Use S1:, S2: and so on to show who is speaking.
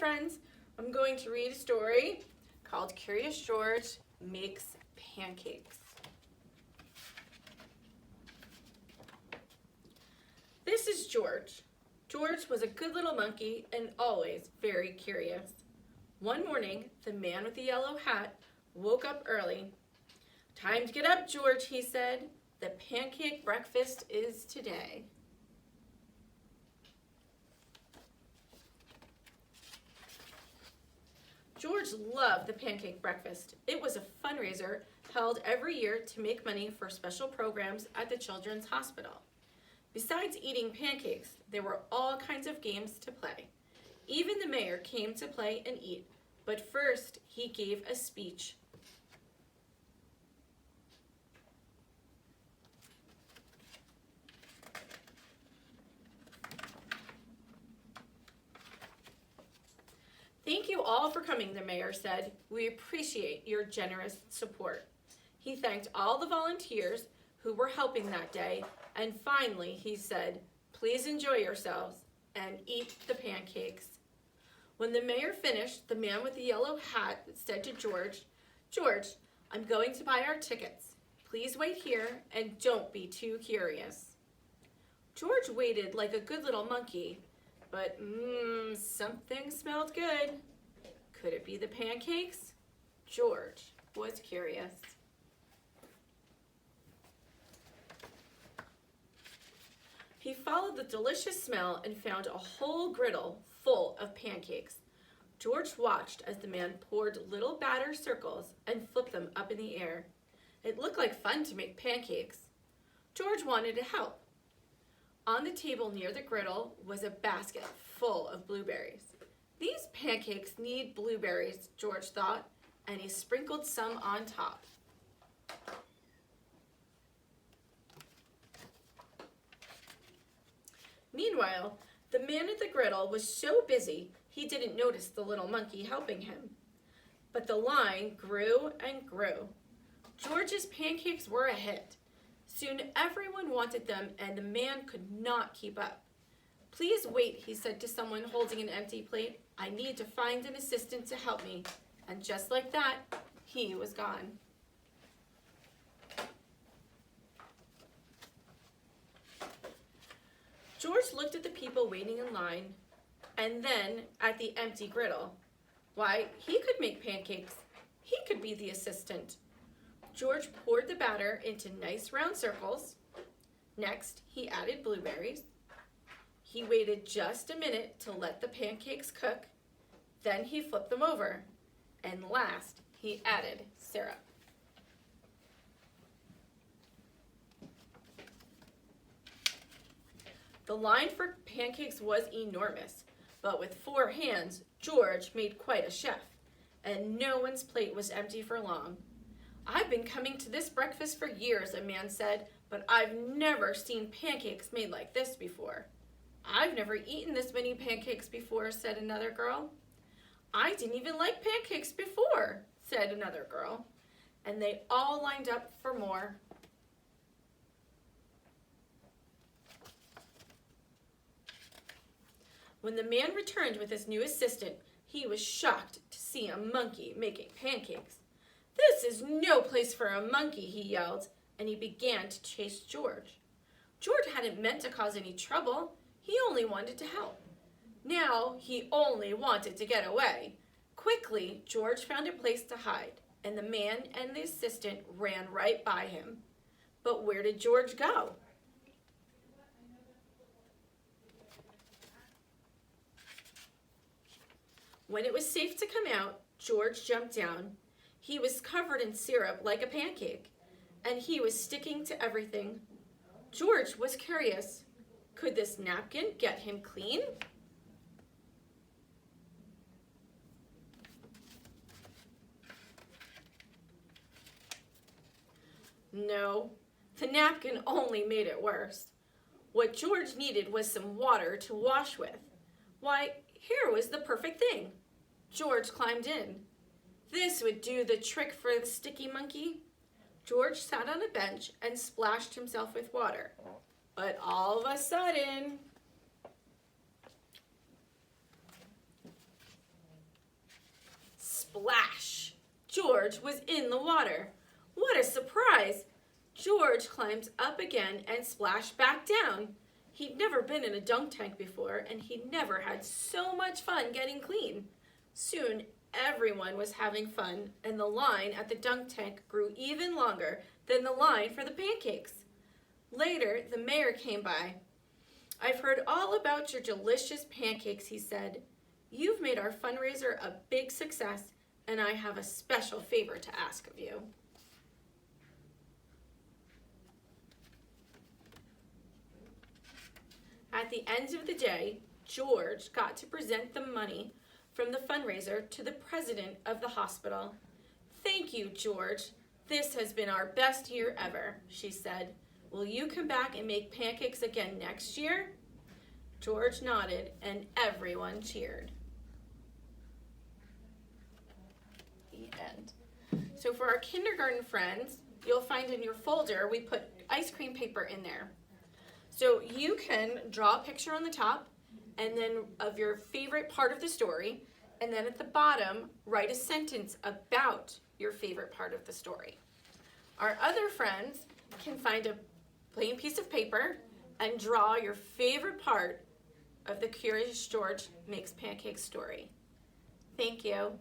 S1: friends. I'm going to read a story called Curious George Makes Pancakes. This is George. George was a good little monkey and always very curious. One morning, the man with the yellow hat woke up early. "Time to get up, George," he said. "The pancake breakfast is today." George loved the pancake breakfast. It was a fundraiser held every year to make money for special programs at the Children's Hospital. Besides eating pancakes, there were all kinds of games to play. Even the mayor came to play and eat, but first he gave a speech. "Thank you all for coming," the mayor said. "We appreciate your generous support." He thanked all the volunteers who were helping that day, and finally he said, "Please enjoy yourselves and eat the pancakes." When the mayor finished, the man with the yellow hat said to George, "George, I'm going to buy our tickets. Please wait here and don't be too curious." George waited like a good little monkey, but something smelled good. Could it be the pancakes? George was curious. He followed the delicious smell and found a whole griddle full of pancakes. George watched as the man poured little batter circles and flipped them up in the air. It looked like fun to make pancakes. George wanted to help. On the table near the griddle was a basket full of blueberries. "These pancakes need blueberries," George thought, and he sprinkled some on top. Meanwhile, the man at the griddle was so busy he didn't notice the little monkey helping him. But the line grew and grew. George's pancakes were a hit. Soon everyone wanted them and the man could not keep up. "Please wait," he said to someone holding an empty plate. "I need to find an assistant to help me." And just like that, he was gone. George looked at the people waiting in line and then at the empty griddle. Why, he could make pancakes. He could be the assistant. George poured the batter into nice round circles. Next, he added blueberries. He waited just a minute to let the pancakes cook. Then he flipped them over. And last, he added syrup. The line for pancakes was enormous, but with 4 hands, George made quite a chef, and no one's plate was empty for long. "I've been coming to this breakfast for years," a man said, "but I've never seen pancakes made like this before." "I've never eaten this many pancakes before," said another girl. "I didn't even like pancakes before," said another girl, and they all lined up for more. When the man returned with his new assistant, he was shocked to see a monkey making pancakes. "This is no place for a monkey," he yelled, and he began to chase George. George hadn't meant to cause any trouble. He only wanted to help. Now he only wanted to get away. Quickly, George found a place to hide, and the man and the assistant ran right by him. But where did George go? When it was safe to come out, George jumped down. He was covered in syrup like a pancake, and he was sticking to everything. George was curious. Could this napkin get him clean? No, the napkin only made it worse. What George needed was some water to wash with. Why, here was the perfect thing. George climbed in. This would do the trick for the sticky monkey. George sat on a bench and splashed himself with water. But all of a sudden, Splash! George was in the water. What a surprise! George climbed up again and splashed back down. He'd never been in a dunk tank before, and he'd never had so much fun getting clean. Soon, everyone was having fun, and the line at the dunk tank grew even longer than the line for the pancakes. Later, the mayor came by. "I've heard all about your delicious pancakes," he said. "You've made our fundraiser a big success, and I have a special favor to ask of you." At the end of the day, George got to present the money from the fundraiser to the president of the hospital. "Thank you, George. This has been our best year ever," she said. "Will you come back and make pancakes again next year?" George nodded, and everyone cheered. The end. So for our kindergarten friends, you'll find in your folder, we put ice cream paper in there. So you can draw a picture on the top and then of your favorite part of the story, and then at the bottom, write a sentence about your favorite part of the story. Our other friends can find a plain piece of paper and draw your favorite part of the Curious George Makes Pancakes story. Thank you.